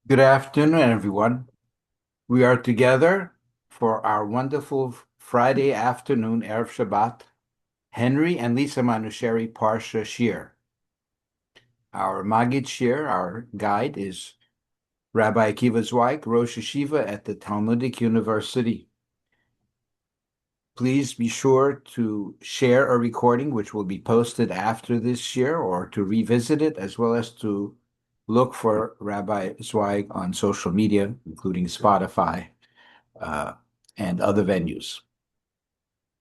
Good afternoon, everyone. We are together for our wonderful Friday afternoon, Erev Shabbat, Henry and Lisa Manoucheri Parsha Shiur. Our Magid Shiur, our guide, is Rabbi Zweig, Rosh Yeshiva at the Talmudic University. Please be sure to share a recording, which will be posted after this shiur, or to revisit it, as well as to look for Rabbi Zweig on social media, including Spotify, and other venues.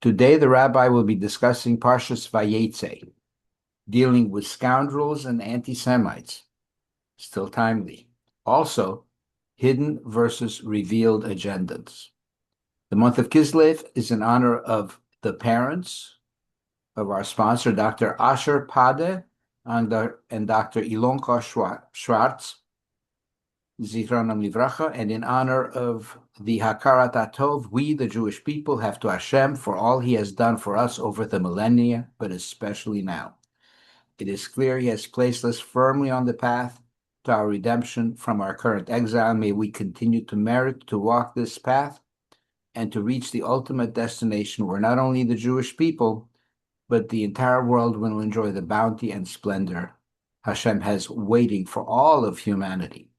Today, the rabbi will be discussing Parshas VaYeitzei, dealing with scoundrels and anti-Semites, still timely. Also, hidden versus revealed agendas. The month of Kislev is in honor of the parents of our sponsor, Dr. Asher Padeh and Dr. Ilonka Schwartz, Zichronam Livracha, and in honor of the Hakarat HaTov, we, the Jewish people, have to Hashem for all he has done for us over the millennia, but especially now. It is clear he has placed us firmly on the path to our redemption from our current exile. May we continue to merit to walk this path and to reach the ultimate destination where not only the Jewish people, but the entire world will enjoy the bounty and splendor Hashem has waiting for all of humanity.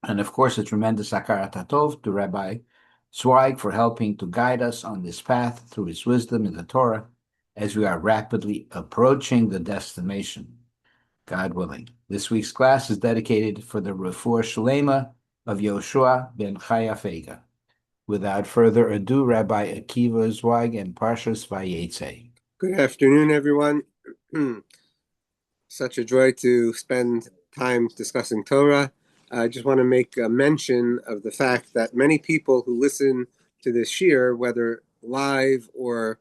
And of course, a tremendous Hakarat HaTov to Rabbi Zweig for helping to guide us on this path through his wisdom in the Torah as we are rapidly approaching the destination, God willing. This week's class is dedicated for the Refu'ah Sh'leima of Yehoshua ben Chaya Faiga. Without further ado, Rabbi Akiva Zweig and Parshas VaYeitzei. Good afternoon, everyone. Such a joy to spend time discussing Torah. I just want to make a mention of the fact that many people who listen to this shiur, whether live or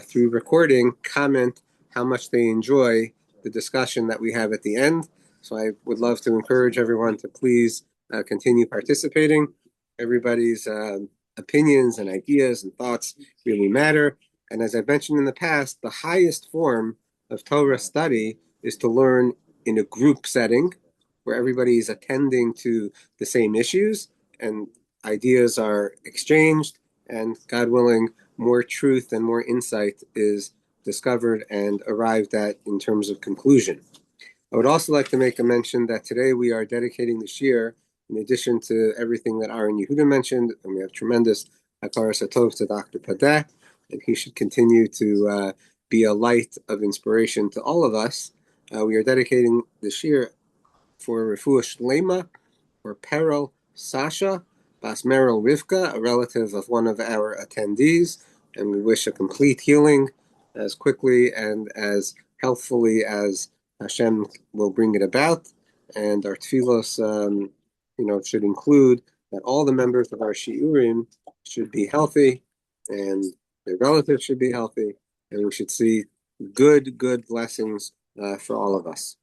through recording, comment how much they enjoy the discussion that we have at the end. So I would love to encourage everyone to please continue participating. Everybody's opinions and ideas and thoughts really matter. And as I've mentioned in the past, the highest form of Torah study is to learn in a group setting where everybody is attending to the same issues and ideas are exchanged, and God willing, more truth and more insight is discovered and arrived at in terms of conclusion. I would also like to make a mention that today we are dedicating the shiur, in addition to everything that Aaron Yehuda mentioned, and we have tremendous Hakarat HaTov to Dr. Padeh, and he should continue to be a light of inspiration to all of us. We are dedicating the shiur for Refu'ah Sh'leima, for Peril Sasha, Bas Meril Rivka, a relative of one of our attendees, and we wish a complete healing as quickly and as healthfully as Hashem will bring it about. And our tefillos, should include that all the members of our shiurim should be healthy, and their relatives should be healthy, and we should see good blessings for all of us.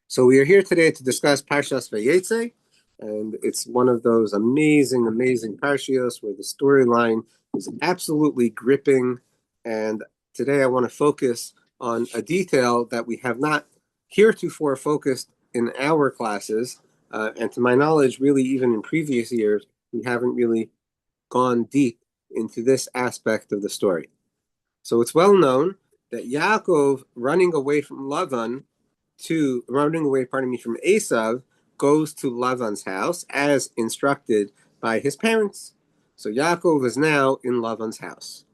So we are here today to discuss Parshas VaYeitzei, and it's one of those amazing parshios where the storyline is absolutely gripping. And today I want to focus on a detail that we have not heretofore focused in our classes, and to my knowledge, really even in previous years, we haven't really gone deep into this aspect of the story. So it's well known that Yaakov running away from Esav, goes to Lavan's house as instructed by his parents. So Yaakov is now in Lavan's house.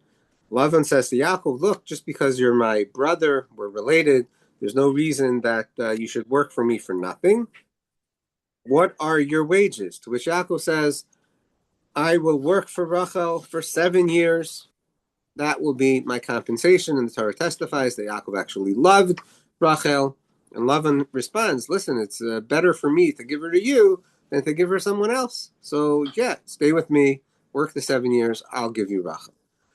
Lavan says to Yaakov, look, just because you're my brother, we're related, there's no reason that you should work for me for nothing. What are your wages? To which Yaakov says, I will work for Rachel for 7 years. That will be my compensation. And the Torah testifies that Yaakov actually loved Rachel. And Lavan responds, listen, it's better for me to give her to you than to give her someone else. So yeah, stay with me, work the 7 years, I'll give you Rachel.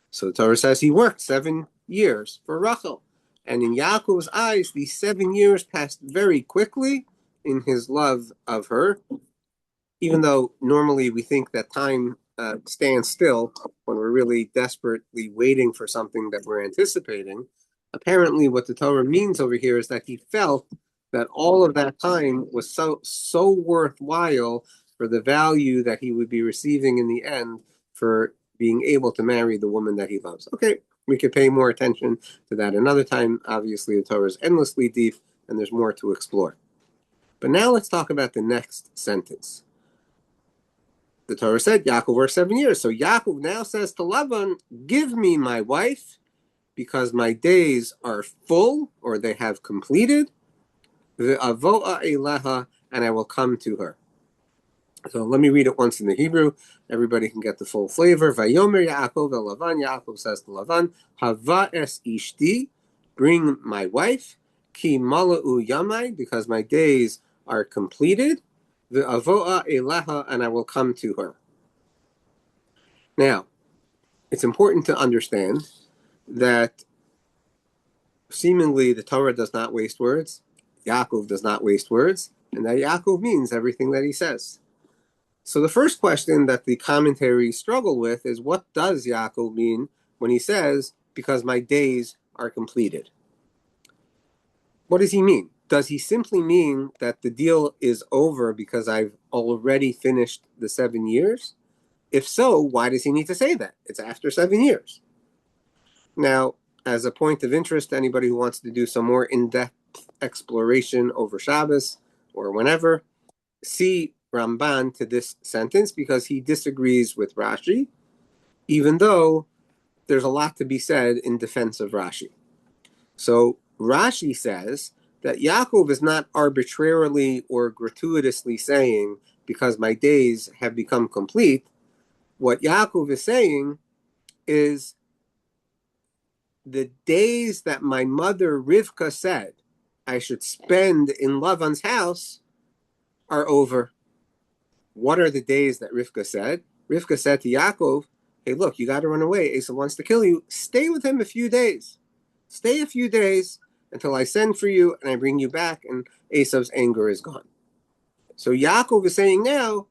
So the Torah says he worked 7 years for Rachel. And in Yaakov's eyes, these 7 years passed very quickly in his love of her, even though normally we think that time stands still when we're really desperately waiting for something that we're anticipating. Apparently what the Torah means over here is that he felt that all of that time was so worthwhile for the value that he would be receiving in the end for being able to marry the woman that he loves. Okay, we could pay more attention to that another time. Obviously, the Torah is endlessly deep, and there's more to explore. But now let's talk about the next sentence. The Torah said Yaakov worked 7 years. So Yaakov now says to Lavan, give me my wife, because my days are full, or they have completed. Ve'avo'a eleha, and I will come to her. So let me read it once in the Hebrew. Everybody can get the full flavor. Vayomer Yaakov el Lavan. Yaakov says to Lavan, Hava es ishti, bring my wife. Ki mala'u yamai, because my days are completed. Ve'avo'a eleha, and I will come to her. Now, it's important to understand that seemingly the Torah does not waste words. Yaakov does not waste words, and that Yaakov means everything that he says. So the first question that the commentaries struggle with is, what does Yaakov mean when he says, because my days are completed? What does he mean? Does he simply mean that the deal is over because I've already finished the 7 years? If so, why does he need to say that? It's after 7 years. Now, as a point of interest, anybody who wants to do some more in-depth exploration over Shabbos or whenever, see Ramban to this sentence, because he disagrees with Rashi, even though there's a lot to be said in defense of Rashi. So Rashi says that Yaakov is not arbitrarily or gratuitously saying, because my days have become complete. What Yaakov is saying is, the days that my mother Rivka said I should spend in Lavan's house are over. What are the days that Rivka said? Rivka said to Yaakov, hey, look, you got to run away. Esau wants to kill you. Stay with him a few days. Stay a few days until I send for you and I bring you back, and Esau's anger is gone. So Yaakov is saying now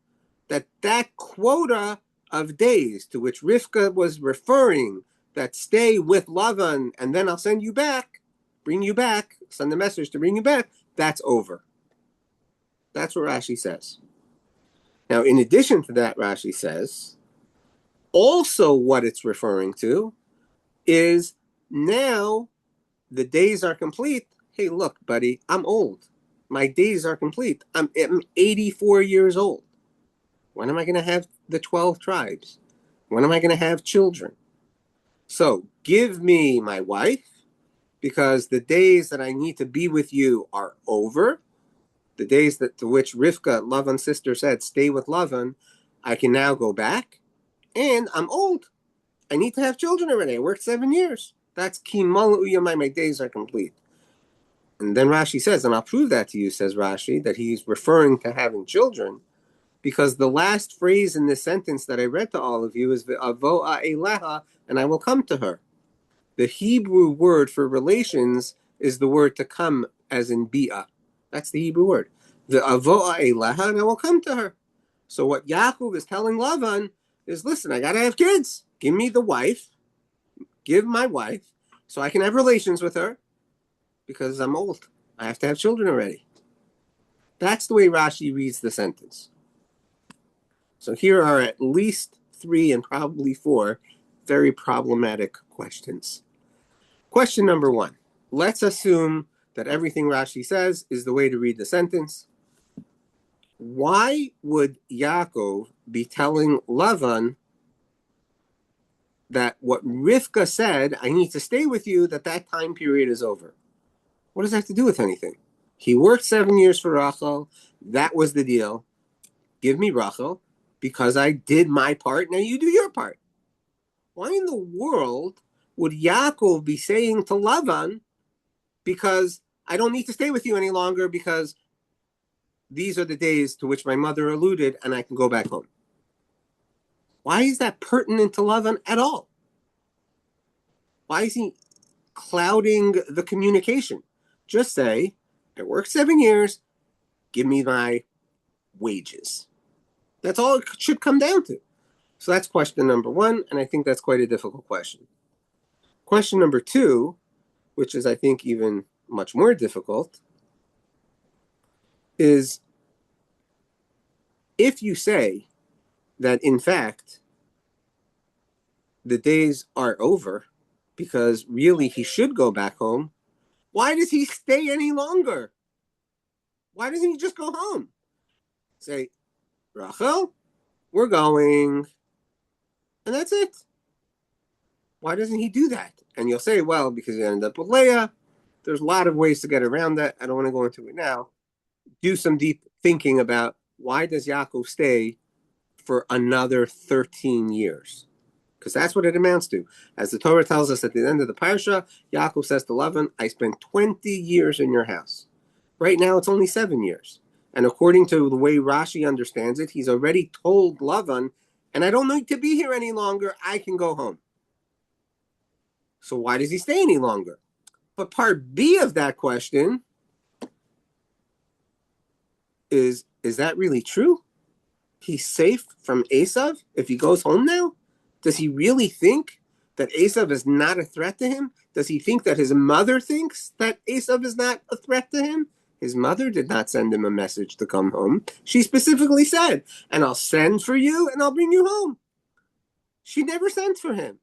that that quota of days to which Rivka was referring, that stay with Lavan and then I'll send you back, bring you back, send the message to bring you back, that's over. That's what Rashi says. Now, in addition to that, Rashi says, also what it's referring to is, now the days are complete. Hey, look, buddy, I'm old. My days are complete. I'm 84 years old. When am I going to have the 12 tribes? When am I going to have children? So give me my wife, because the days that I need to be with you are over. The days that to which Rivka, Lavan's sister, said, stay with Lavan, I can now go back. And I'm old. I need to have children already. I worked 7 years. That's ki malu yamai, my days are complete. And then Rashi says, and I'll prove that to you, says Rashi, that he's referring to having children, because the last phrase in this sentence that I read to all of you is ve'avo'a eleha, and I will come to her. The Hebrew word for relations is the word to come, as in bi'ah. That's the Hebrew word. Ve'avo'a eleha, and I will come to her. So what Yaakov is telling Lavan is, listen, I got to have kids. Give me the wife. Give my wife so I can have relations with her, because I'm old. I have to have children already. That's the way Rashi reads the sentence. So here are at least 3 and probably 4 very problematic questions. Question number 1. Let's assume that everything Rashi says is the way to read the sentence. Why would Yaakov be telling Lavan that what Rivka said, I need to stay with you, that time period is over? What does that have to do with anything? He worked 7 years for Rachel. That was the deal. Give me Rachel, because I did my part. Now you do your part. Why in the world would Yaakov be saying to Lavan, because I don't need to stay with you any longer, because these are the days to which my mother alluded and I can go back home? Why is that pertinent to Lavan at all? Why is he clouding the communication? Just say, I worked 7 years, give me my wages. That's all it should come down to. So that's question number 1, and I think that's quite a difficult question. Question number 2, which is, I think, even much more difficult, is if you say that, in fact, the days are over because really he should go back home, why does he stay any longer? Why doesn't he just go home? Say, Rachel, we're going, and that's it. Why doesn't he do that? And you'll say, well, because he ended up with Leah. There's a lot of ways to get around that. I don't want to go into it now. Do some deep thinking about why does Yaakov stay for another 13 years? Because that's what it amounts to. As the Torah tells us at the end of the Parsha, Yaakov says to Lavan, I spent 20 years in your house. Right now, it's only 7 years. And according to the way Rashi understands it, he's already told Lavan, and I don't need to be here any longer. I can go home. So why does he stay any longer? But part B of that question is that really true? He's safe from Esav if he goes home now? Does he really think that Esav is not a threat to him? Does he think that his mother thinks that Esav is not a threat to him? His mother did not send him a message to come home. She specifically said, and I'll send for you and I'll bring you home. She never sent for him.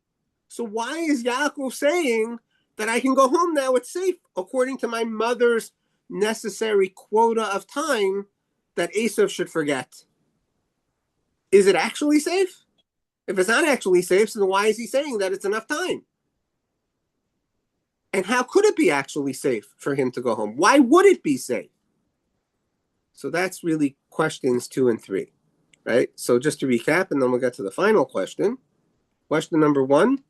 So why is Yaakov saying that I can go home now, it's safe, according to my mother's necessary quota of time that Esav should forget? Is it actually safe? If it's not actually safe, then why is he saying that it's enough time? And how could it be actually safe for him to go home? Why would it be safe? So that's really questions 2 and 3, right? So just to recap, and then we'll get to the final question. Question number 1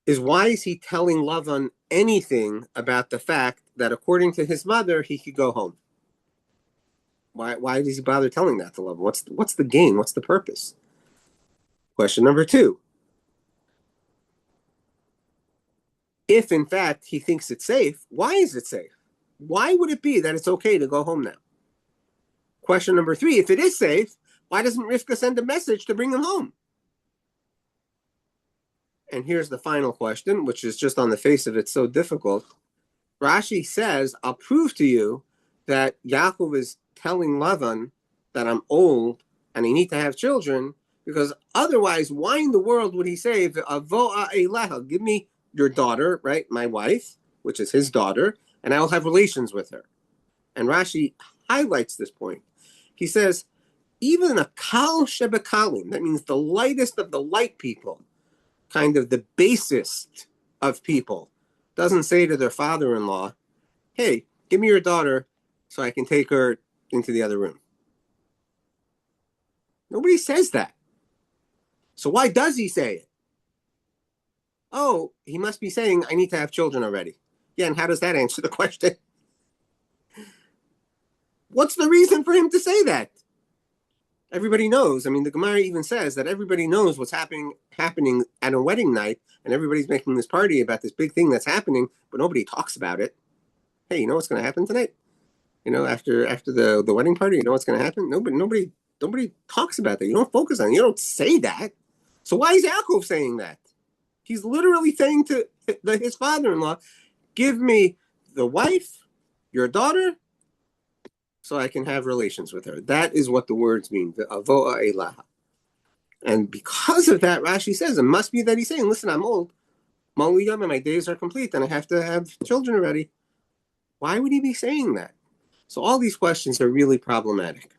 is, why is he telling Lavan anything about the fact that according to his mother, he could go home? Why does he bother telling that to Lavan? What's the gain? What's the purpose? Question number 2. If, in fact, he thinks it's safe, why is it safe? Why would it be that it's okay to go home now? Question number 3, if it is safe, why doesn't Rivka send a message to bring him home? And here's the final question, which is just on the face of it so difficult. Rashi says, I'll prove to you that Yaakov is telling Lavan that I'm old and I need to have children, because otherwise, why in the world would he say, Avo'a Eileha, give me your daughter, right, my wife, which is his daughter, and I'll have relations with her. And Rashi highlights this point. He says, even a kal shebekalim, that means the lightest of the light people, kind of the basest of people, doesn't say to their father-in-law, hey, give me your daughter so I can take her into the other room. Nobody says that. So why does he say it? Oh, he must be saying, I need to have children already. Yeah, and how does that answer the question? What's the reason for him to say that? Everybody knows. I mean, the Gemara even says that everybody knows what's happening at a wedding night, and everybody's making this party about this big thing that's happening, but nobody talks about it. Hey, you know what's going to happen tonight? You know, after the wedding party, you know what's going to happen? Nobody talks about that. You don't focus on it. You don't say that. So why is Yaakov saying that? He's literally saying to his father-in-law, give me the wife, your daughter, so I can have relations with her. That is what the words mean, the avo'a elaha. And because of that, Rashi says, it must be that he's saying, listen, I'm old. My days are complete, and I have to have children already. Why would he be saying that? So all these questions are really problematic.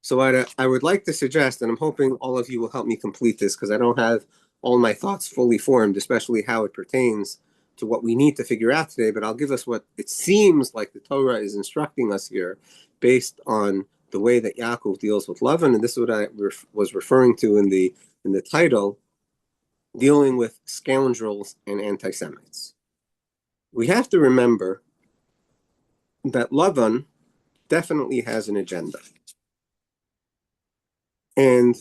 So what I would like to suggest, and I'm hoping all of you will help me complete this, because I don't have all my thoughts fully formed, especially how it pertains to what we need to figure out today, but I'll give us what it seems like the Torah is instructing us here based on the way that Yaakov deals with Lavan, and this is what I was referring to in the title, dealing with scoundrels and anti-Semites. We have to remember that Lavan definitely has an agenda. And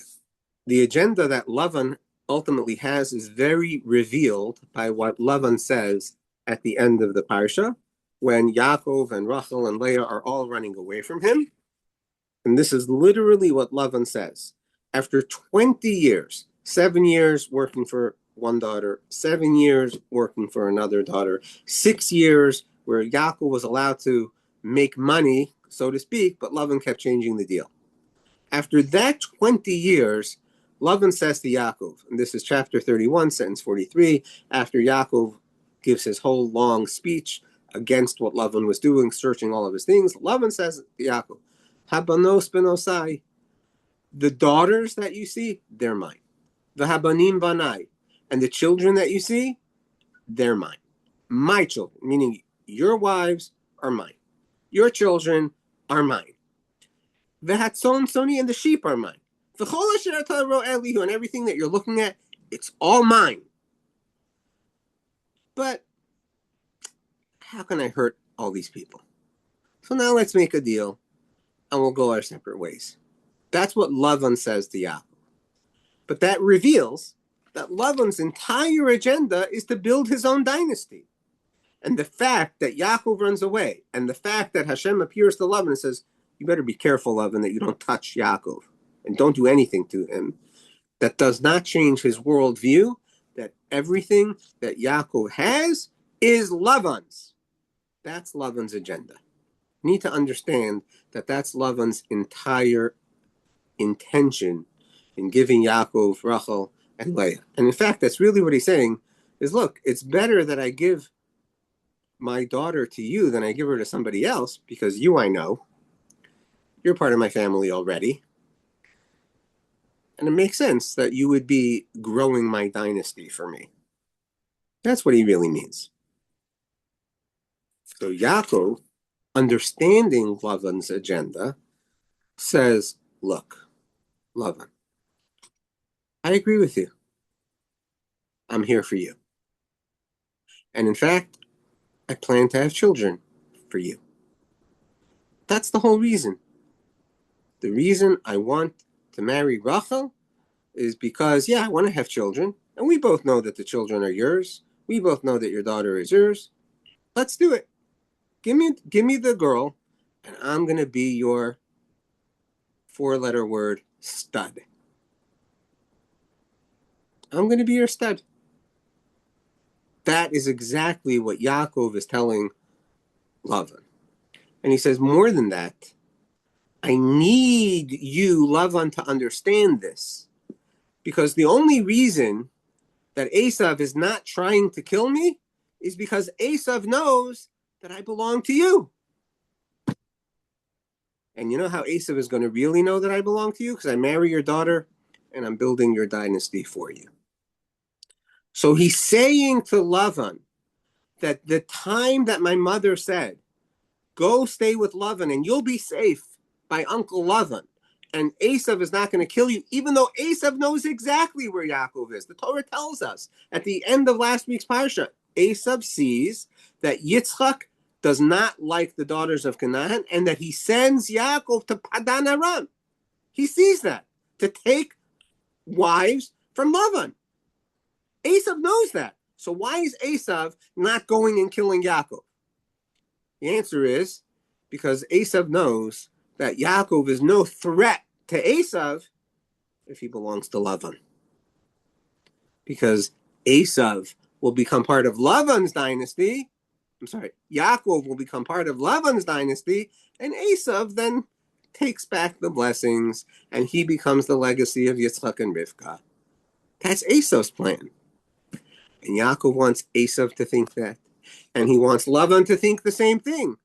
the agenda that Lavan ultimately has is very revealed by what Lavan says at the end of the Parsha, when Yaakov and Rachel and Leah are all running away from him. And this is literally what Lavan says. After 20 years, 7 years working for one daughter, 7 years working for another daughter, 6 years where Yaakov was allowed to make money, so to speak, but Lavan kept changing the deal. After that 20 years, Lavan says to Yaakov, and this is chapter 31, sentence 43, after Yaakov gives his whole long speech against what Lavan was doing, searching all of his things, Lavan says to Yaakov, Habanos benosai, the daughters that you see, they're mine. The habanim banai, and the children that you see, they're mine. My children, meaning your wives are mine. Your children are mine. The hatzon soni, and the sheep are mine. The chol asher ata ro'eh lihu, and everything that you're looking at, it's all mine. But how can I hurt all these people? So now let's make a deal, and we'll go our separate ways. That's what Lavan says to Yaakov. But that reveals that Lavan's entire agenda is to build his own dynasty. And the fact that Yaakov runs away, and the fact that Hashem appears to Lavan and says, you better be careful, Lavan, that you don't touch Yaakov, and don't do anything to him, that does not change his worldview, that everything that Yaakov has is Lavan's. That's Lavan's agenda. You need to understand that that's Lavan's entire intention in giving Yaakov, Rachel, and Leah. And in fact, that's really what he's saying is, look, it's better that I give my daughter to you than I give her to somebody else, because you, I know, you're part of my family already. And it makes sense that you would be growing my dynasty for me. That's what he really means. So Yaakov, understanding Lavan's agenda, says, look, Lavan, I agree with you. I'm here for you. And in fact, I plan to have children for you. That's the whole reason. The reason I want to marry Rachel is because, I want to have children. And we both know that the children are yours. We both know that your daughter is yours. Let's do it. Give me the girl, and I'm going to be your 4-letter word, stud. I'm going to be your stud. That is exactly what Yaakov is telling Lavan. And he says, more than that, I need you, Lavan, to understand this. Because the only reason that Esav is not trying to kill me is because Esav knows that I belong to you. And you know how Esav is going to really know that I belong to you? Because I marry your daughter and I'm building your dynasty for you. So he's saying to Lavan that the time that my mother said, go stay with Lavan and you'll be safe by Uncle Lavan, and Esav is not going to kill you, even though Esav knows exactly where Yaakov is. The Torah tells us at the end of last week's Parsha, Esav sees that Yitzchak does not like the daughters of Canaan and that he sends Yaakov to Padan Aram. He sees that, to take wives from Lavan. Esav knows that. So why is Esav not going and killing Yaakov? The answer is because Esav knows that Yaakov is no threat to Esav if he belongs to Lavan. Because Esav will become part of Lavan's dynasty. Yaakov will become part of Lavan's dynasty, and Esav then takes back the blessings, and he becomes the legacy of Yitzchak and Rivka. That's Esav's plan. And Yaakov wants Esav to think that. And he wants Lavan to think the same thing.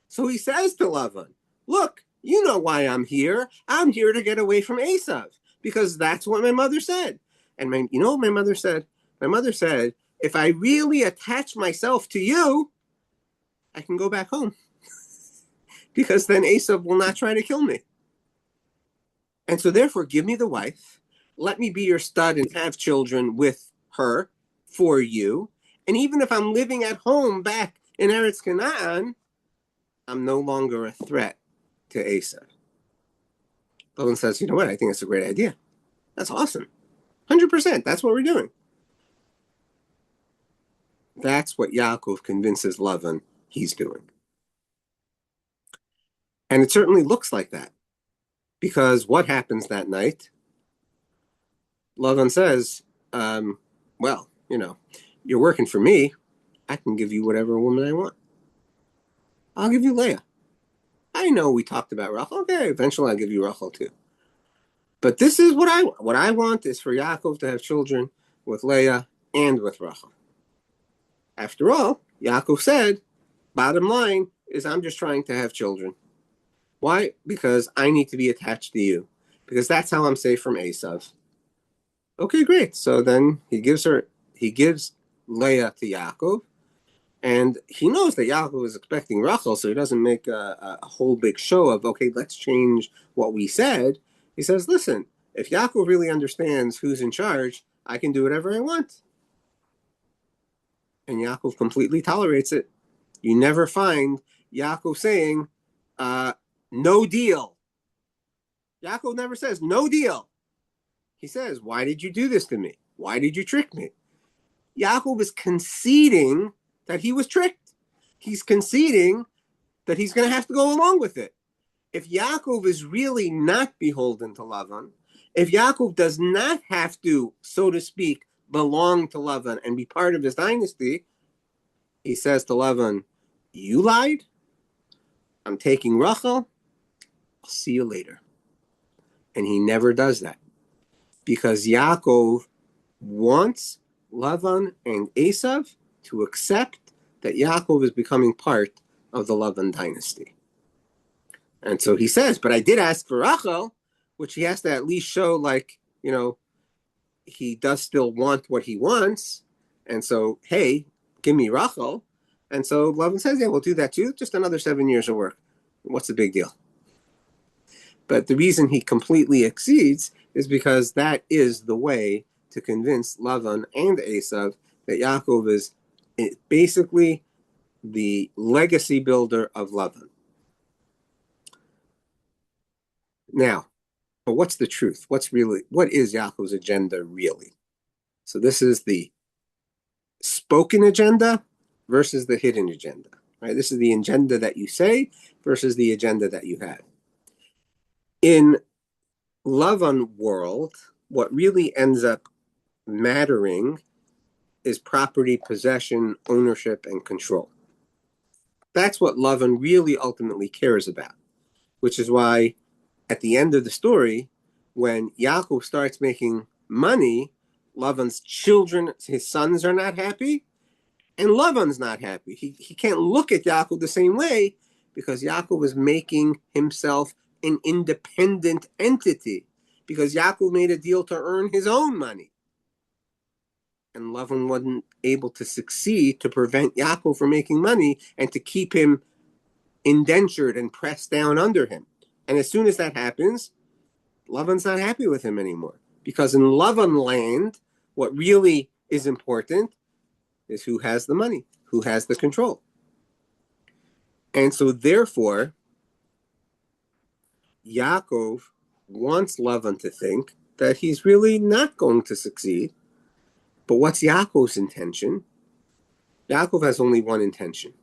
So he says to Lavan, look, you know why I'm here. I'm here to get away from Esav. Because that's what my mother said. And you know what my mother said? My mother said, if I really attach myself to you, I can go back home. Because then Esav will not try to kill me. And so therefore, give me the wife. Let me be your stud and have children with her for you. And even if I'm living at home back in Eretz Canaan, I'm no longer a threat to Esav. Lavan says, you know what? I think that's a great idea. That's awesome. 100%. That's what we're doing. That's what Yaakov convinces Lavan he's doing. And it certainly looks like that. Because what happens that night? Lavan says, well, you're working for me. I can give you whatever woman I want. I'll give you Leah. I know we talked about Rachel. Okay, eventually I'll give you Rachel too. But this is what I want is for Yaakov to have children with Leah and with Rachel. After all, Yaakov said, bottom line is I'm just trying to have children. Why? Because I need to be attached to you. Because that's how I'm safe from Esav. Okay, great. So then he gives Leah to Yaakov, and he knows that Yaakov is expecting Rachel, so he doesn't make a whole big show of, okay, let's change what we said. He says, listen, if Yaakov really understands who's in charge, I can do whatever I want. And Yaakov completely tolerates it. You never find Yaakov saying, no deal. Yaakov never says, no deal. He says, why did you do this to me? Why did you trick me? Yaakov is conceding that he was tricked. He's conceding that he's going to have to go along with it. If Yaakov is really not beholden to Lavan, if Yaakov does not have to, so to speak, belong to Lavan and be part of his dynasty, he says to Lavan, you lied. I'm taking Rachel. I'll see you later. And he never does that because Yaakov wants Lavan and Esav to accept that Yaakov is becoming part of the Lavan dynasty. And so he says, but I did ask for Rachel, which he has to at least show like, he does still want what he wants. And so, hey, give me Rachel. And so Lavan says, yeah, we'll do that too. Just another 7 years of work. What's the big deal? But the reason he completely exceeds is because that is the way to convince Lavan and Esav that Yaakov is basically the legacy builder of Lavan. Now, but what's the truth? What is Yaakov's agenda really? So this is the spoken agenda versus the hidden agenda, right? This is the agenda that you say versus the agenda that you have. In Lavan world, what really ends up mattering is property, possession, ownership, and control. That's what Lavan really ultimately cares about, which is why at the end of the story, when Yaakov starts making money, Lavan's children, his sons are not happy, and Lavan's not happy. He can't look at Yaakov the same way because Yaakov is making himself an independent entity because Yaakov made a deal to earn his own money. And Lavan wasn't able to succeed to prevent Yaakov from making money and to keep him indentured and pressed down under him. And as soon as that happens, Lavan's not happy with him anymore. Because in Lavan land, what really is important is who has the money, who has the control. And so therefore, Yaakov wants Lavan to think that he's really not going to succeed. But what's Yaakov's intention? Yaakov has only one intention,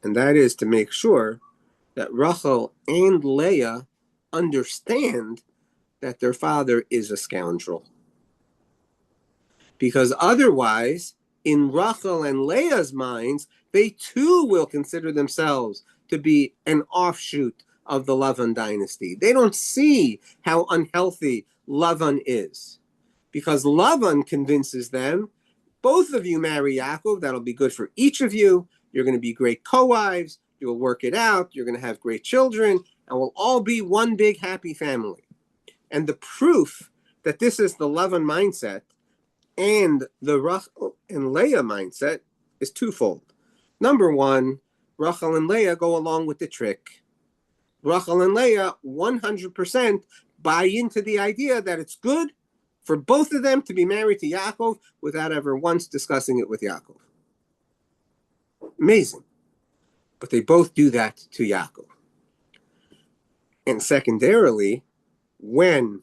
and that is to make sure that Rachel and Leah understand that their father is a scoundrel. Because otherwise, in Rachel and Leah's minds, they too will consider themselves to be an offshoot of the Lavan dynasty. They don't see how unhealthy Lavan is. Because Lavan convinces them, both of you marry Yaakov, that'll be good for each of you. You're going to be great co-wives. You'll work it out. You're going to have great children. And we'll all be one big happy family. And the proof that this is the Lavan mindset and the Rachel and Leah mindset is twofold. Number one, Rachel and Leah go along with the trick. Rachel and Leah 100% buy into the idea that it's good for both of them to be married to Yaakov without ever once discussing it with Yaakov. Amazing. But they both do that to Yaakov. And secondarily, when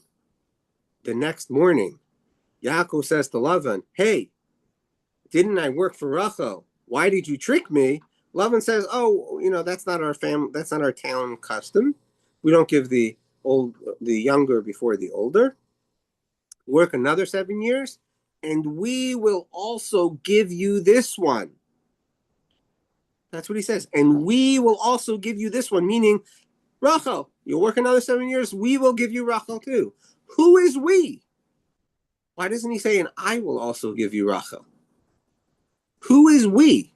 the next morning Yaakov says to Lavan, hey, didn't I work for Rachel? Why did you trick me? Lavan says, oh, that's not our family, that's not our town custom. We don't give the younger before the older. Work another 7 years, and we will also give you this one. That's what he says. And we will also give you this one, meaning Rachel. You'll work another 7 years. We will give you Rachel too. Who is we? Why doesn't he say, and I will also give you Rachel? Who is we?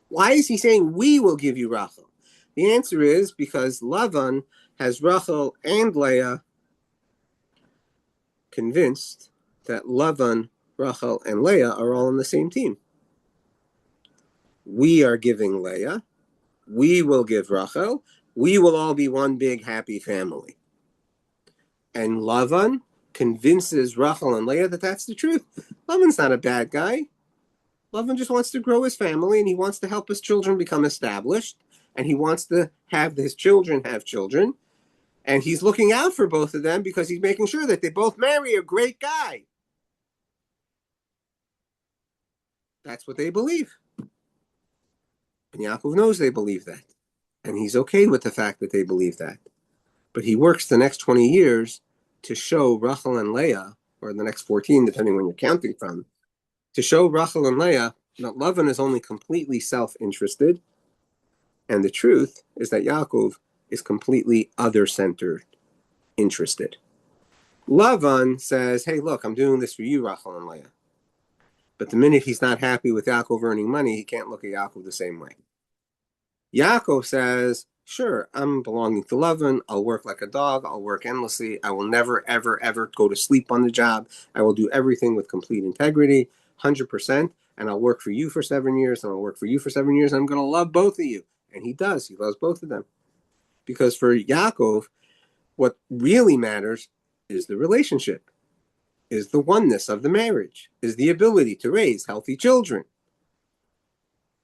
Why is he saying we will give you Rachel? The answer is because Lavan has Rachel and Leah convinced that Lavan, Rachel, and Leah are all on the same team. We are giving Leah. We will give Rachel. We will all be one big happy family. And Lavan convinces Rachel and Leah that that's the truth. Lavan's not a bad guy. Lavan just wants to grow his family, and he wants to help his children become established, and he wants to have his children have children, and he's looking out for both of them because he's making sure that they both marry a great guy. That's what they believe. And Yaakov knows they believe that. And he's okay with the fact that they believe that. But he works the next 20 years to show Rachel and Leah, or the next 14, depending when you're counting from, to show Rachel and Leah that Lavan is only completely self-interested, and the truth is that Yaakov is completely other-centered, interested. Lavan says, hey, look, I'm doing this for you, Rachel and Leah. But the minute he's not happy with Yaakov earning money, he can't look at Yaakov the same way. Yaakov says, sure, I'm belonging to Lavan. I'll work like a dog. I'll work endlessly. I will never, ever, ever go to sleep on the job. I will do everything with complete integrity, 100%. And I'll work for you for 7 years, and I'll work for you for 7 years. And I'm going to love both of you. And he does. He loves both of them. Because for Yaakov, what really matters is the relationship, is the oneness of the marriage, is the ability to raise healthy children.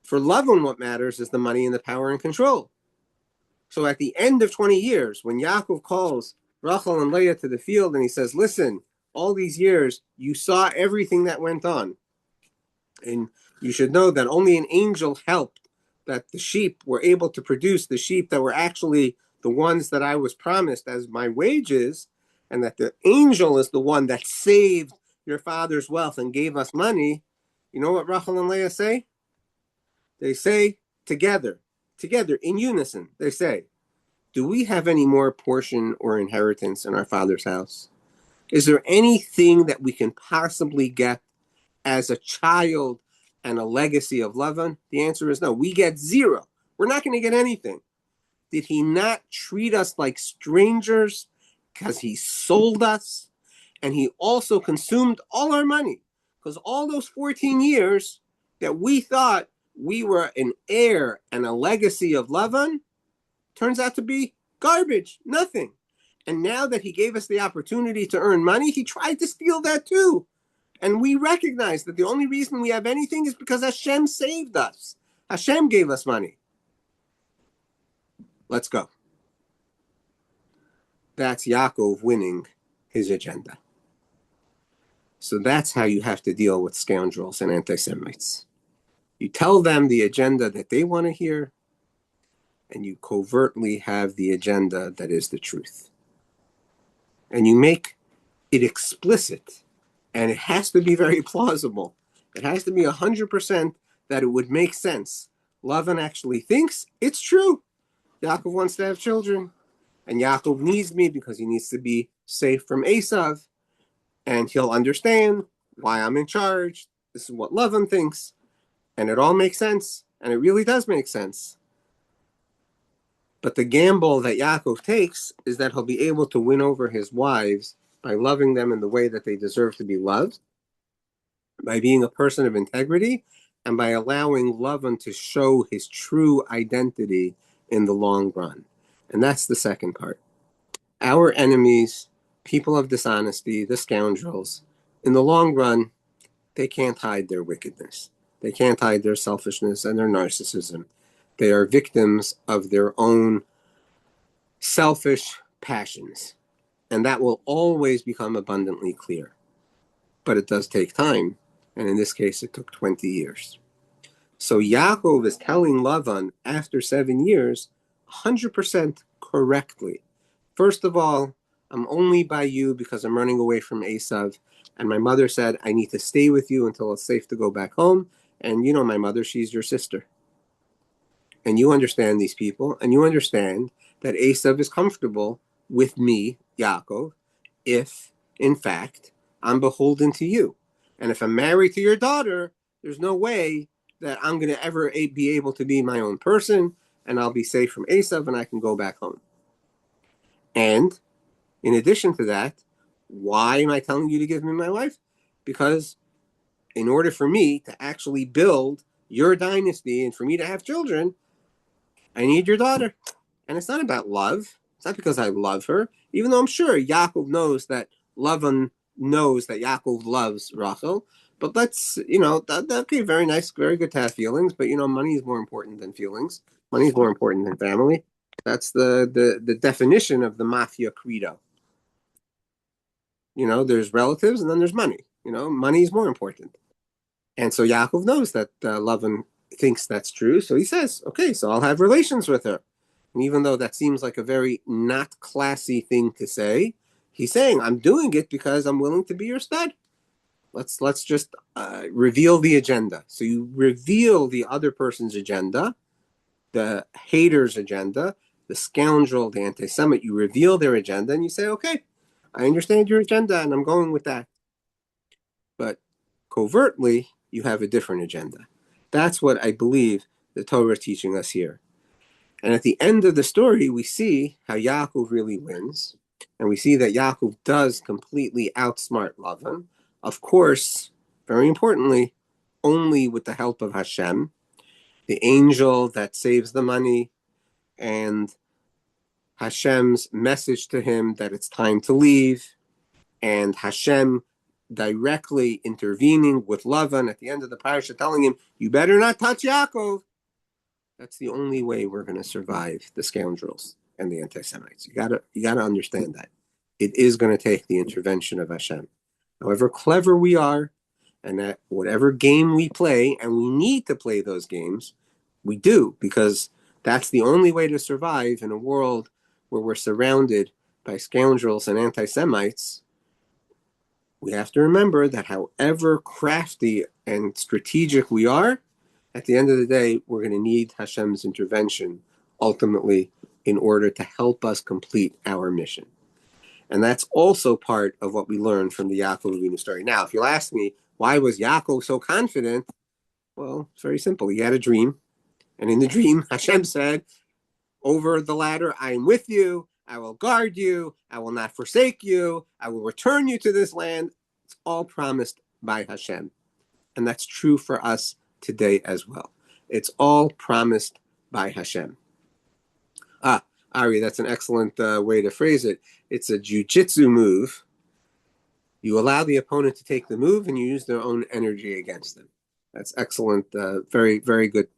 For Lavan, what matters is the money and the power and control. So at the end of 20 years, when Yaakov calls Rachel and Leah to the field and he says, listen, all these years, you saw everything that went on. And you should know that only an angel helped that the sheep were able to produce the sheep that were actually the ones that I was promised as my wages, and that the angel is the one that saved your father's wealth and gave us money. You know what Rachel and Leah say? They say together in unison, they say, do we have any more portion or inheritance in our father's house? Is there anything that we can possibly get as a child and a legacy of Lavan? The answer is no. We get zero. We're not going to get anything. Did he not treat us like strangers because he sold us? And he also consumed all our money, because all those 14 years that we thought we were an heir and a legacy of Lavan turns out to be garbage, nothing. And now that he gave us the opportunity to earn money, he tried to steal that too. And we recognize that the only reason we have anything is because Hashem saved us. Hashem gave us money. Let's go. That's Yaakov winning his agenda. So that's how you have to deal with scoundrels and anti-Semites. You tell them the agenda that they want to hear, and you covertly have the agenda that is the truth. And you make it explicit, and it has to be very plausible. It has to be 100% that it would make sense. Lavan actually thinks it's true. Yaakov wants to have children, and Yaakov needs me because he needs to be safe from Esav, and he'll understand why I'm in charge. This is what Lavan thinks, and it all makes sense, and it really does make sense. But the gamble that Yaakov takes is that he'll be able to win over his wives by loving them in the way that they deserve to be loved, by being a person of integrity, and by allowing Lavan to show his true identity in the long run. And that's the second part. Our enemies, people of dishonesty, the scoundrels, in the long run, they can't hide their wickedness. They can't hide their selfishness and their narcissism. They are victims of their own selfish passions. And that will always become abundantly clear. But it does take time. And in this case, it took 20 years. So Yaakov is telling Lavan after 7 years, 100% correctly. First of all, I'm only by you because I'm running away from Esav. And my mother said, I need to stay with you until it's safe to go back home. And you know my mother, she's your sister. and you understand these people, and you understand that Esav is comfortable with me, Yaakov, if, in fact, I'm beholden to you. And if I'm married to your daughter, there's no way that I'm going to ever be able to be my own person, and I'll be safe from Esav, and I can go back home. And in addition to that, why am I telling you to give me my wife? Because in order for me to actually build your dynasty and for me to have children, I need your daughter. And it's not about love. It's not because I love her, even though I'm sure Yaakov knows that Lavan knows that Yaakov loves Rachel. But let's, that'd be very nice, very good to have feelings. But, money is more important than feelings. Money is more important than family. That's the definition of the mafia credo. There's relatives and then there's money. Money is more important. And so Yaakov knows that Lavan thinks that's true. So he says, okay, so I'll have relations with her. And even though that seems like a very not classy thing to say, he's saying, I'm doing it because I'm willing to be your stud. Let's just reveal the agenda. So you reveal the other person's agenda, the hater's agenda, the scoundrel, the anti-Semite. You reveal their agenda and you say, okay, I understand your agenda and I'm going with that. But covertly, you have a different agenda. That's what I believe the Torah is teaching us here. And at the end of the story, we see how Yaakov really wins. And we see that Yaakov does completely outsmart Lavan. Of course, very importantly, only with the help of Hashem, the angel that saves the money, and Hashem's message to him that it's time to leave, and Hashem directly intervening with Lavan at the end of the Parsha, telling him, you better not touch Yaakov. That's the only way we're going to survive the scoundrels and the anti-Semites. You gotta understand that. It is going to take the intervention of Hashem. However clever we are, and that whatever game we play, and we need to play those games, we do, because that's the only way to survive in a world where we're surrounded by scoundrels and anti-Semites. We have to remember that however crafty and strategic we are, at the end of the day, we're going to need Hashem's intervention ultimately in order to help us complete our mission. And that's also part of what we learn from the Yaakov Avinu story. Now, if you'll ask me, why was Yaakov so confident? Well, it's very simple. He had a dream. And in the dream, Hashem said, over the ladder, I am with you. I will guard you. I will not forsake you. I will return you to this land. It's all promised by Hashem. And that's true for us today as well. It's all promised by Hashem. Ari, that's an excellent way to phrase it. It's a jujitsu move. You allow the opponent to take the move and you use their own energy against them. That's excellent. Very, very good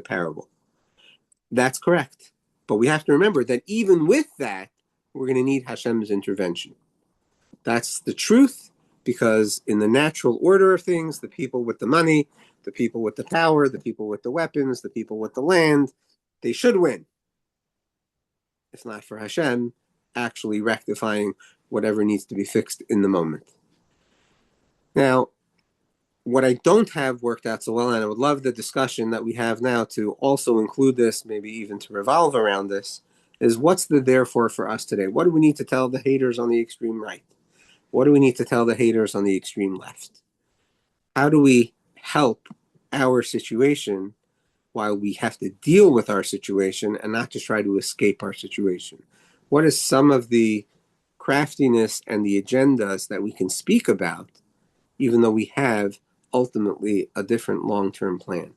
parable. That's correct. But we have to remember that even with that, we're going to need Hashem's intervention. That's the truth, because in the natural order of things, the people with the money, the people with the power, the people with the weapons, the people with the land, they should win. If not for Hashem actually rectifying whatever needs to be fixed in the moment. Now, what I don't have worked out so well, and I would love the discussion that we have now to also include this, maybe even to revolve around this, is what's the therefore for us today? What do we need to tell the haters on the extreme right? What do we need to tell the haters on the extreme left? How do we help our situation while we have to deal with our situation and not just try to escape our situation? What is some of the craftiness and the agendas that we can speak about, even though we have ultimately a different long-term plan?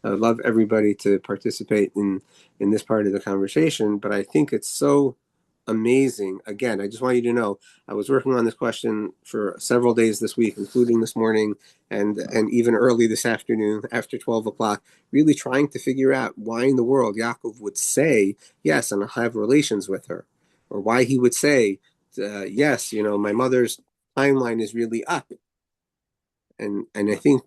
I'd love everybody to participate in this part of the conversation, but I think it's so amazing. Again, I just want you to know, I was working on this question for several days this week, including this morning and even early this afternoon after 12 o'clock, really trying to figure out why in the world Yaakov would say, yes, and I'll have relations with her, or why he would say, yes, my mother's timeline is really up. And I think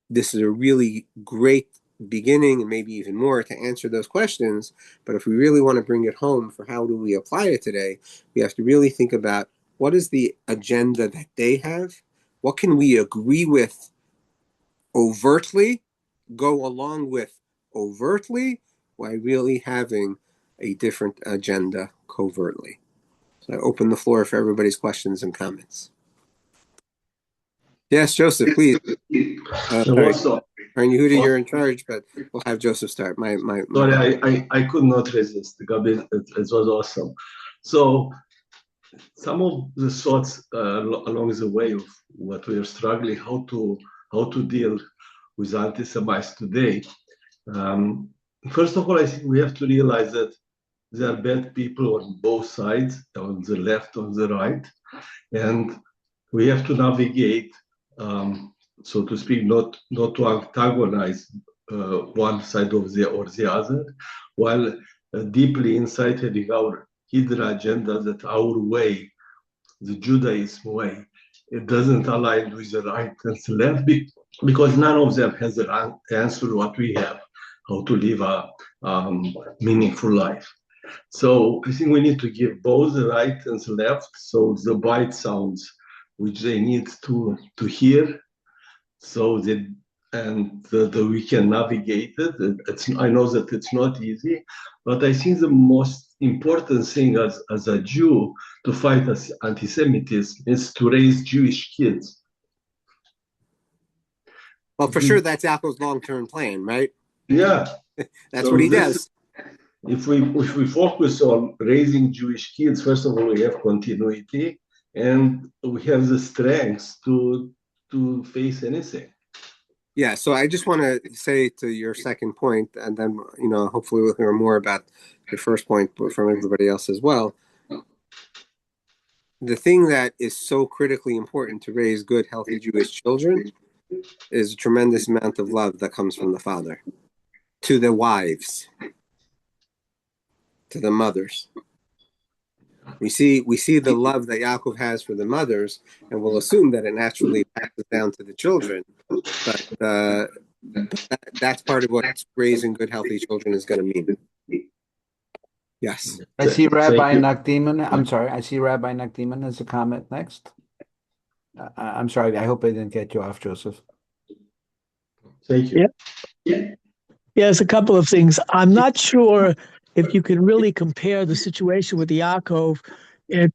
this is a really great beginning, and maybe even more, to answer those questions. But if we really want to bring it home for how do we apply it today, we have to really think about what is the agenda that they have, what can we agree with overtly, go along with overtly, while really having a different agenda covertly. So I open the floor for everybody's questions and comments. Yes, Joseph, please. Yehuda, you're in charge, but we'll have Joseph start. Sorry, I could not resist. It was awesome. So some of the thoughts along the way of what we are struggling, how to deal with anti-Semites today. First of all, I think we have to realize that there are bad people on both sides, on the left, on the right, and we have to navigate, so to speak, not to antagonize one side or the other, while deeply inside having our hidden agenda that our way, the Judaism way, it doesn't align with the right and the left, because none of them has an answer to what we have, how to live a meaningful life. So I think we need to give both the right and the left, so the bite sounds which they need to hear, so that we can navigate it. I know that it's not easy, but I think the most important thing as a Jew to fight anti-Semitism is to raise Jewish kids. Well, for sure, that's Yaakov's long-term plan, right? Yeah, that's what he does. If we focus on raising Jewish kids, first of all, we have continuity, and we have the strength to face anything. Yeah, so I just want to say to your second point, and then hopefully we'll hear more about your first point from everybody else as well. The thing that is so critically important to raise good, healthy Jewish children is a tremendous amount of love that comes from the father to the wives, to the mothers. We see the love that Yaakov has for the mothers, and we'll assume that it naturally passes down to the children. But that's part of what raising good, healthy children is going to mean. Yes. I see Rabbi Nakdiman. I'm sorry. I see Rabbi Nakdiman as a comment next. I'm sorry. I hope I didn't get you off, Joseph. Thank you. Yeah. Yes, a couple of things. I'm not sure if you can really compare the situation with Yaakov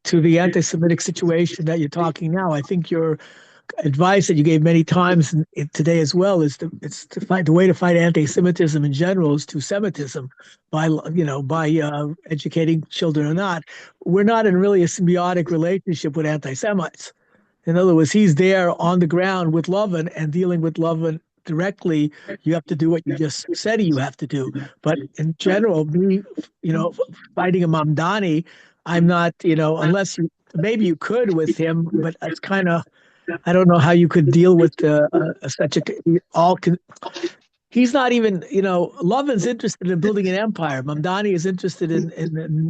to the anti-Semitic situation that you're talking now. I think your advice that you gave many times today as well is to fight the way to fight anti-Semitism in general is to Semitism by educating children or not. We're not in really a symbiotic relationship with anti-Semites. In other words, he's there on the ground with Lovin and dealing with Lovin directly. You have to do what you just said you have to do. But in general, me, fighting a Mamdani, I'm not, unless maybe you could with him, but it's kind of, I don't know how you could deal with such he's not even, Lovin's interested in building an empire. Mamdani is interested in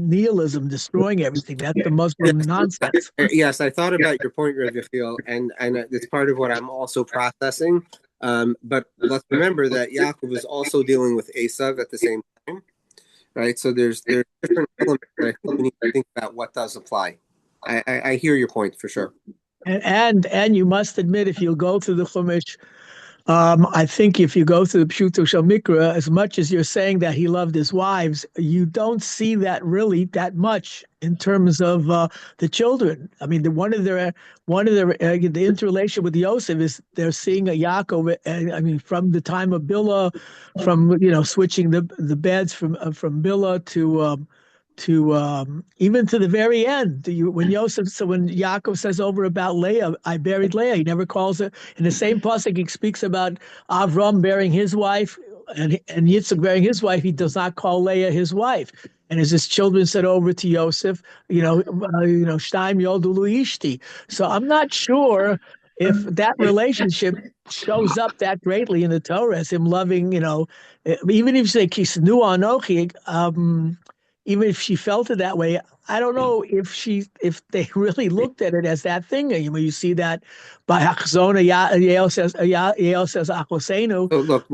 nihilism, destroying everything. That's the Muslim nonsense. Yes, I thought about your point, Rav Yechiel, and it's part of what I'm also processing. But let's remember that Yaakov is also dealing with Esav at the same time, right? So there's different elements that I think we need to think about what does apply. I hear your point for sure. And you must admit, if you go through the Chumash, I think if you go through the Pshuto Shel Mikra, as much as you're saying that he loved his wives, you don't see that really that much in terms of the children. I mean, the interrelation with Yosef is they're seeing a Yaakov. I mean, from the time of Bilah, from switching the beds from Bilah to even to the very end, when Yaakov says over about Leah, I buried Leah, he never calls her. In the same pasuk, he speaks about Avram burying his wife and Yitzchak burying his wife. He does not call Leah his wife. And as his children said over to Yosef, Shtaim Yodulu Ishti. So I'm not sure if that relationship shows up that greatly in the Torah as him loving, even if you say Kisnu Anochi, even if she felt it that way, I don't know if they really looked at it as that thing. You see that by Hachzona, Yael says Achosenu. Look,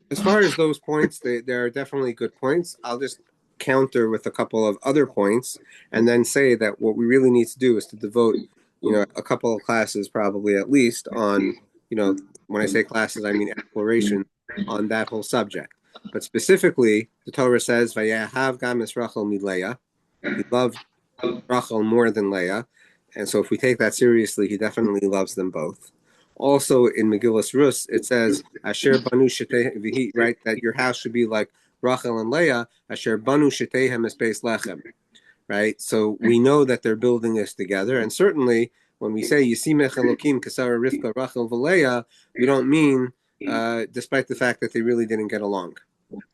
as far as those points, they are definitely good points. I'll just counter with a couple of other points, and then say that what we really need to do is to devote, a couple of classes, probably at least, on, when I say classes, I mean exploration on that whole subject. But specifically, the Torah says, "Vayahav gam es Rachel miLeah." He loved Rachel more than Leah, and so if we take that seriously, he definitely loves them both. Also, in Megillas Rus, it says, "Asher banu shetei," right? That your house should be like Rachel and Leah. Asher banu sheteihem es beis lechem, right? So we know that they're building this together, and certainly when we say Yisimech Elokim Kasara Rivka Rachel V'Leah, we don't mean despite the fact that they really didn't get along.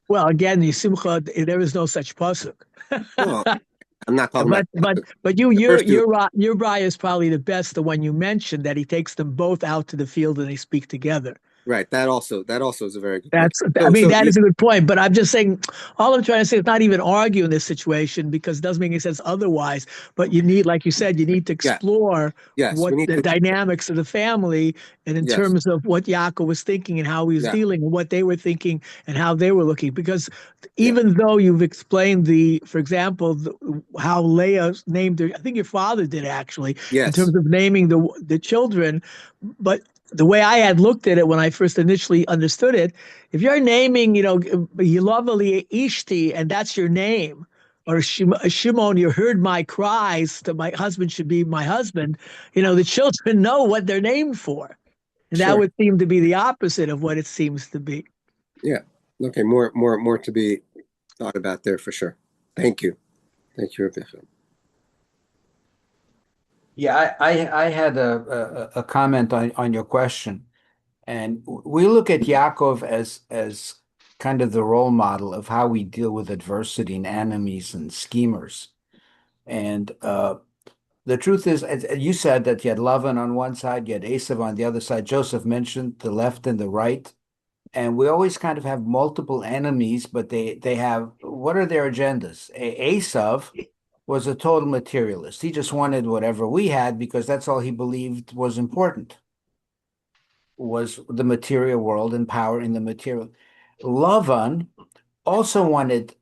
Well, again, the Simcha, there is no such pasuk. No, I'm not talking about. But your Raya is probably the best. The one you mentioned, that he takes them both out to the field and they speak together. Right. That also is a very good point. That is a good point. But I'm just saying, all I'm trying to say is not even argue in this situation, because it doesn't make any sense otherwise. But you need, like you said, you need to explore what the dynamics of the family, and in terms of what Yaakov was thinking and how he was dealing, and what they were thinking and how they were looking. Because even though you've explained for example, how Leah named her, I think your father did actually, in terms of naming the children, but the way I had looked at it when I first initially understood it, if you're naming, Yilavali Ishti, and that's your name, or Shimon, you heard my cries that my husband should be my husband, the children know what they're named for. And that would seem to be the opposite of what it seems to be. Yeah. Okay. More to be thought about there for sure. Thank you. Thank you, Rabbi. Yeah, I had a comment on your question, and we look at Yaakov as kind of the role model of how we deal with adversity and enemies and schemers. And the truth is, as you said, that you had Lavan on one side, you had Esav on the other side. Joseph mentioned the left and the right, and we always kind of have multiple enemies, but they have, what are their agendas? Esav was a total materialist. He just wanted whatever we had because that's all he believed was important, was the material world and power in the material. Lavan also wanted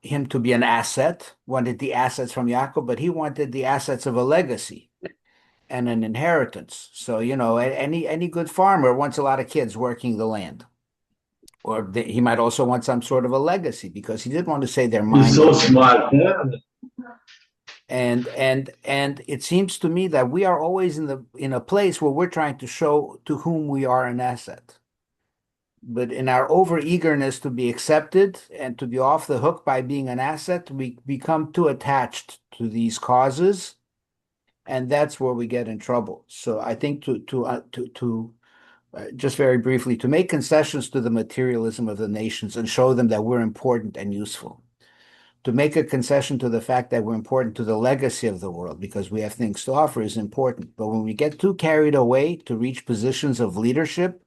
him to be an asset, wanted the assets from Yaakov, but he wanted the assets of a legacy and an inheritance. So, any good farmer wants a lot of kids working the land. Or he might also want some sort of a legacy, because he didn't want to say their mind. He's so smart. Yeah. And it seems to me that we are always in a place where we're trying to show to whom we are an asset. But in our over-eagerness to be accepted and to be off the hook by being an asset, we become too attached to these causes, and that's where we get in trouble. So I think to just very briefly, to make concessions to the materialism of the nations and show them that we're important and useful. To make a concession to the fact that we're important to the legacy of the world because we have things to offer is important. But when we get too carried away to reach positions of leadership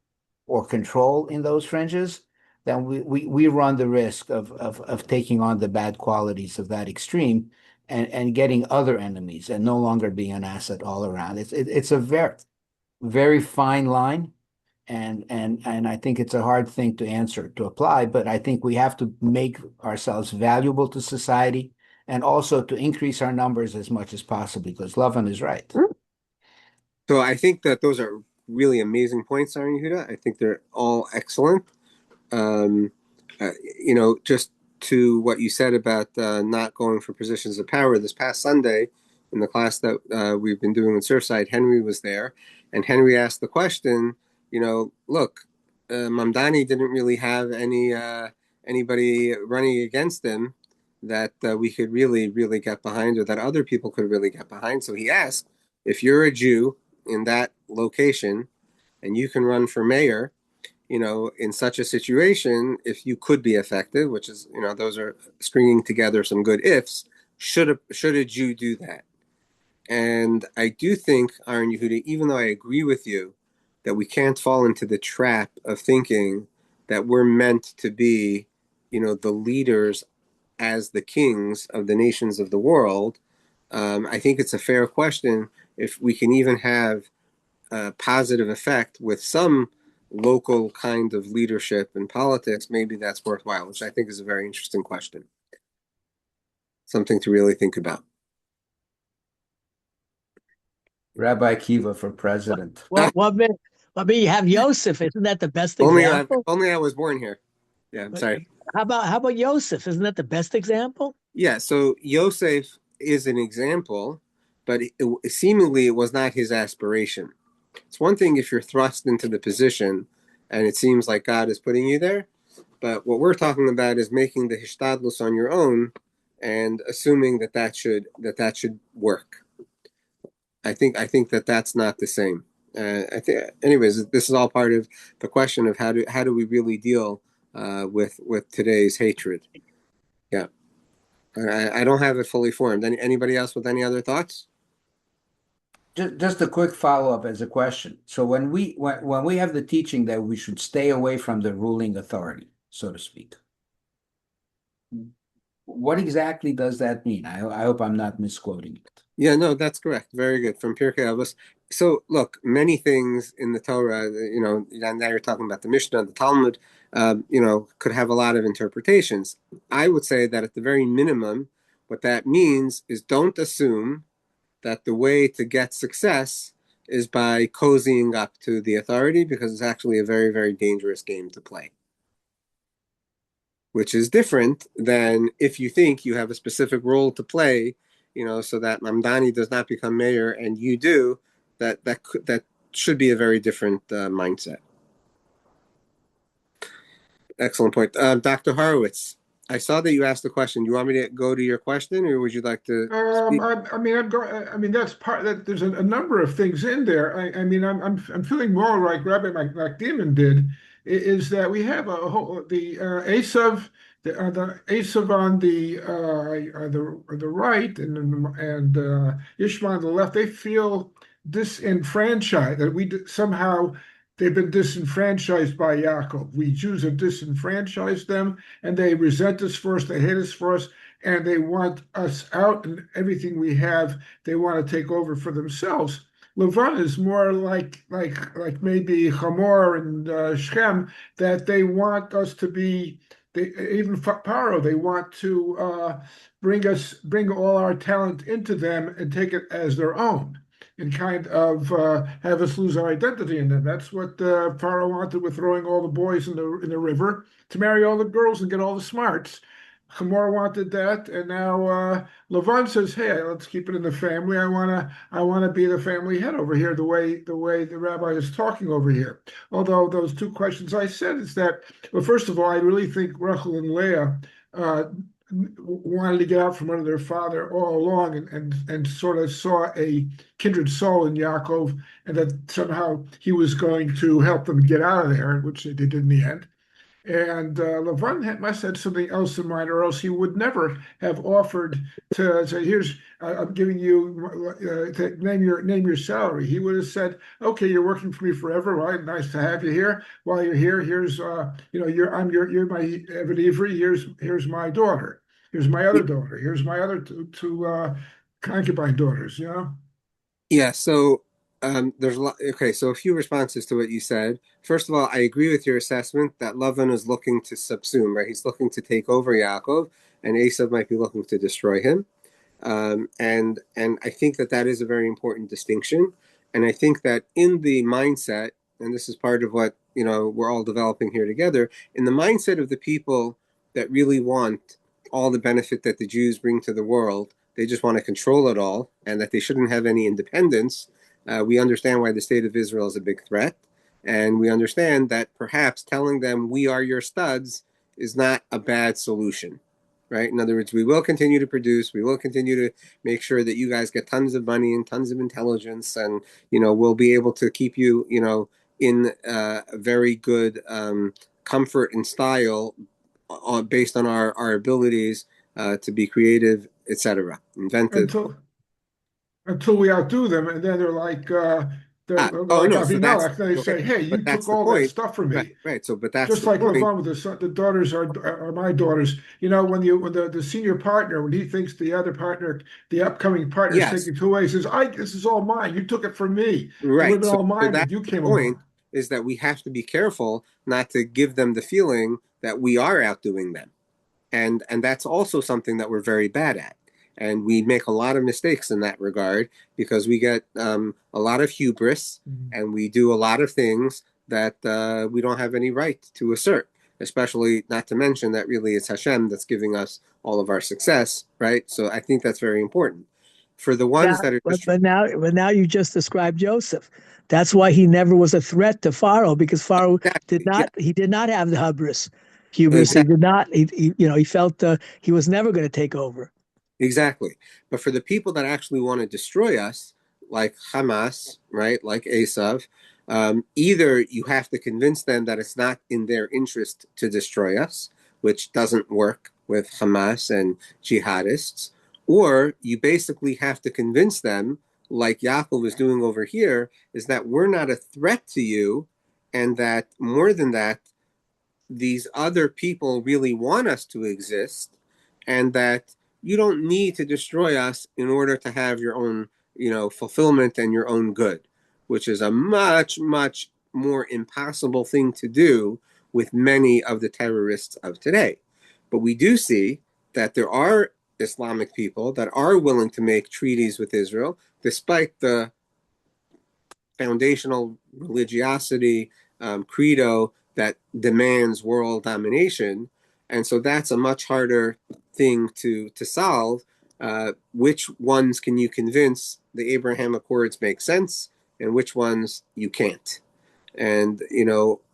or control in those fringes, then we run the risk of taking on the bad qualities of that extreme and getting other enemies and no longer being an asset all around. It's a very, very fine line. And I think it's a hard thing to apply, but I think we have to make ourselves valuable to society and also to increase our numbers as much as possible, because Lavan is right. So I think that those are really amazing points, Aaron Yehuda. I think they're all excellent. Just to what you said about not going for positions of power, this past Sunday in the class that we've been doing in Surfside, Henry was there, and Henry asked the question, look, Mamdani didn't really have anybody running against him that we could really, really get behind, or that other people could really get behind. So he asked, if you're a Jew in that location and you can run for mayor, in such a situation, if you could be effective, which is, those are stringing together some good ifs, should a Jew do that? And I do think, Aaron Yehuda, even though I agree with you that we can't fall into the trap of thinking that we're meant to be, the leaders as the kings of the nations of the world, I think it's a fair question if we can even have a positive effect with some local kind of leadership in politics. Maybe that's worthwhile, which I think is a very interesting question. Something to really think about. Rabbi Kiva for president. Well, you have Yosef. Isn't that the best example? Only I was born here. Yeah, I'm sorry. How about Yosef? Isn't that the best example? Yeah, so Yosef is an example, but seemingly it was not his aspiration. It's one thing if you're thrust into the position and it seems like God is putting you there, but what we're talking about is making the hishtadlus on your own and assuming that should work. I think that that's not the same. I think, anyways, this is all part of the question of how do we really deal with today's hatred. Yeah, I don't have it fully formed. Anybody else with any other thoughts? Just a quick follow-up as a question. So when we have the teaching that we should stay away from the ruling authority, so to speak, what exactly does that mean? I hope I'm not misquoting it. Yeah, no, that's correct. Very good. From Pirkei Avos. So look, many things in the Torah, now you're talking about the Mishnah, the Talmud, could have a lot of interpretations. I would say that at the very minimum, what that means is don't assume that the way to get success is by cozying up to the authority, because it's actually a very, very dangerous game to play. Which is different than if you think you have a specific role to play, so that Mamdani does not become mayor and you do, that should be a very different mindset. Excellent point. Dr. Horowitz, I saw that you asked the question. Do you want me to go to your question, or would you like to speak? I mean, that's part that there's a number of things in there. I'm feeling more like Rabbi Demon did, is that we have a whole the Esav, the Esav on the right and Ishmael on the left. They feel disenfranchised, that somehow they've been disenfranchised by Yaakov. We Jews have disenfranchised them, and they resent us for us, they hate us for us, and they want us out, and everything we have, they want to take over for themselves. Lavan is more like maybe Hamor and Shem, that they want us to be, even Paro, they want to bring all our talent into them and take it as their own, and kind of have us lose our identity in them. That's what Pharaoh wanted with throwing all the boys in the river, to marry all the girls and get all the smarts. Hamor wanted that, and now Lavan says, "Hey, let's keep it in the family. I wanna be the family head over here, the way the rabbi is talking over here." Although those two questions I said is that, well, first of all, I really think Rachel and Leah wanted to get out from under their father all along, and sort of saw a kindred soul in Yaakov, and that somehow he was going to help them get out of there, which they did in the end. And Lavan must have had something else in mind, or else he would never have offered to say, "Here's, I'm giving you, name your salary." He would have said, "Okay, you're working for me forever. Right? Nice to have you here. While you're here, here's, you're my Eved Ivri. Here's my daughter. Here's my other daughter. Here's my other two concubine daughters." Yeah. So there's a lot. Okay, so a few responses to what you said. First of all, I agree with your assessment that Lavan is looking to subsume, right? He's looking to take over Yaakov, and Esav might be looking to destroy him. And I think that is a very important distinction. And I think that in the mindset, and this is part of what we're all developing here together, in the mindset of the people that really want all the benefit that the Jews bring to the world, they just want to control it all, and that they shouldn't have any independence. We understand why the state of Israel is a big threat, and we understand that perhaps telling them we are your studs is not a bad solution, right? In other words, we will continue to produce, we will continue to make sure that you guys get tons of money and tons of intelligence, and we'll be able to keep you in very good comfort and style based on our abilities to be creative, etc., inventive. Until we outdo them, and then they're like, they say, "Hey, you took all that stuff from me." Right. So, but that's just like Lavan with the daughters are my daughters. When the senior partner, when he thinks the other partner, the upcoming partner, is taking two ways, says, "This is all mine. You took it from me. Right. It would have been all mine if you came along." Is that we have to be careful not to give them the feeling that we are outdoing them, and that's also something that we're very bad at. And we make a lot of mistakes in that regard, because we get a lot of hubris, and we do a lot of things that we don't have any right to assert. especially not to mention that really it's Hashem that's giving us all of our success, right? So I think that's very important. For the ones that are just... but now you just described Joseph. That's why he never was a threat to Pharaoh, because Pharaoh did not have the hubris. Exactly. He felt he was never going to take over. Exactly. But for the people that actually want to destroy us, like Hamas, right, like Esav, either you have to convince them that it's not in their interest to destroy us, which doesn't work with Hamas and jihadists, or you basically have to convince them, like Yaakov is doing over here, is that we're not a threat to you, and that more than that, these other people really want us to exist, and that you don't need to destroy us in order to have your own, fulfillment and your own good, which is a much, much more impossible thing to do with many of the terrorists of today. But we do see that there are Islamic people that are willing to make treaties with Israel, despite the foundational religiosity credo that demands world domination. And so that's a much harder thing to solve. Which ones can you convince the Abraham Accords make sense, and which ones you can't? And,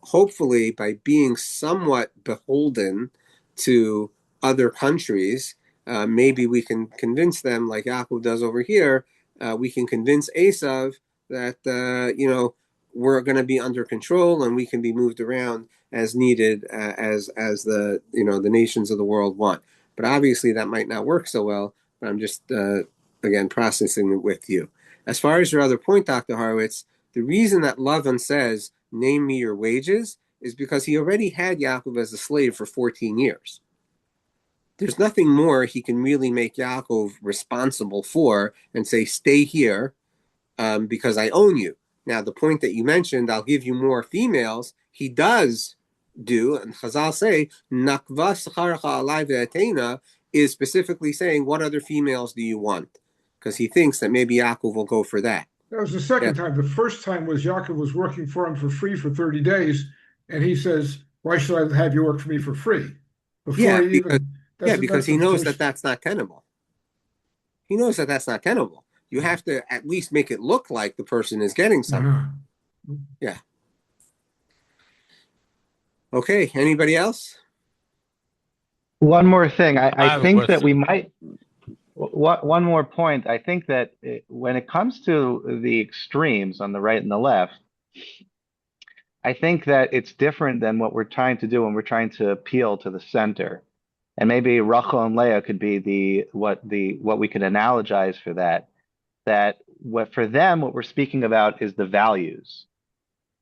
hopefully by being somewhat beholden to other countries, maybe we can convince them, like Yaakov does over here, we can convince Esav that, we're going to be under control and we can be moved around as needed, as the, the nations of the world want. But obviously that might not work so well, but I'm just, again, processing it with you. As far as your other point, Dr. Horowitz, the reason that Lavan says, name me your wages, is because he already had Yaakov as a slave for 14 years. There's nothing more he can really make Yaakov responsible for and say, stay here because I own you. Now, the point that you mentioned, I'll give you more females, he does do, and Chazal say, Nakva Sacharcha Alai Ve'atena, is specifically saying, what other females do you want? Because he thinks that maybe Yaakov will go for that. That was the second time. The first time was Yaakov was working for him for free for 30 days, and he says, why should I have you work for me for free? Because he knows that that's not tenable. He knows that that's not tenable. You have to at least make it look like the person is getting something. Yeah. Okay, anybody else? One more thing. I think that we might... One more point. I think that when it comes to the extremes on the right and the left, I think that it's different than what we're trying to do when we're trying to appeal to the center. And maybe Rachel and Leah could be what we could analogize for that. That for them, what we're speaking about is the values.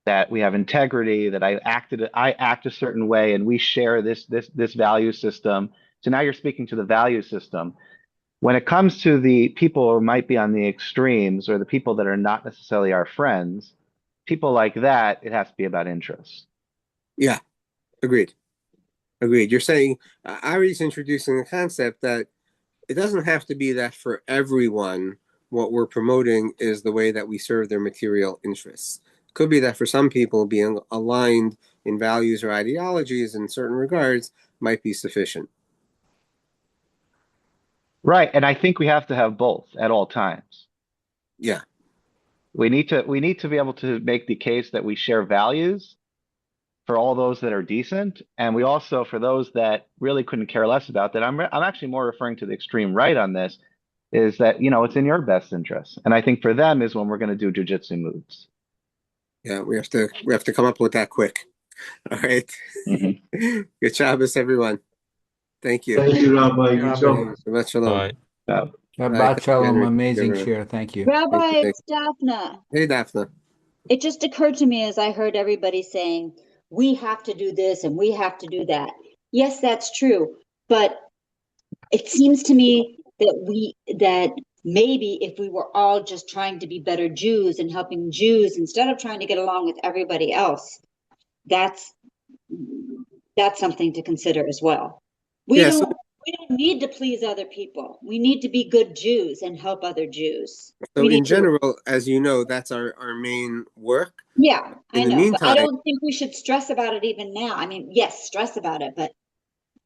That we have integrity, that I act a certain way, and we share this value system. So now you're speaking to the value system. When it comes to the people who might be on the extremes, or the people that are not necessarily our friends, people like that, it has to be about interest. Yeah, agreed. You're saying, Ari's introducing the concept that it doesn't have to be that for everyone, what we're promoting is the way that we serve their material interests. It could be that for some people, being aligned in values or ideologies in certain regards might be sufficient. Right, and I think we have to have both at all times. Yeah. We need to be able to make the case that we share values for all those that are decent, and we also, for those that really couldn't care less about that, I'm actually more referring to the extreme right on this, is that, it's in your best interest. And I think for them is when we're going to do jujitsu moves. Yeah, we have to come up with that quick. All right. Mm-hmm. Good Shabbos, everyone. Thank you. Thank you, Rabbi. Good job. Shabbat shalom. Shabbat shalom. Amazing share. Thank you. Rabbi, it's Daphna. Hey, Daphna. It just occurred to me as I heard everybody saying, we have to do this and we have to do that. Yes, that's true. But it seems to me that maybe if we were all just trying to be better Jews and helping Jews instead of trying to get along with everybody else, that's something to consider as well. We don't need to please other people. We need to be good Jews and help other Jews. So in general, as you know, that's our main work. Yeah, I know. Meantime, but I don't think we should stress about it even now. I mean, yes, stress about it, but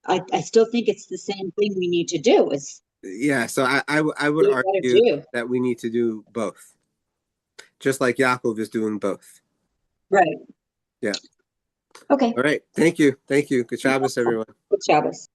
I still think it's the same thing we need to do. So I would argue that we need to do both. Just like Yaakov is doing both. Right. Yeah. Okay. All right. Thank you. Good Shabbos, everyone. Good Shabbos.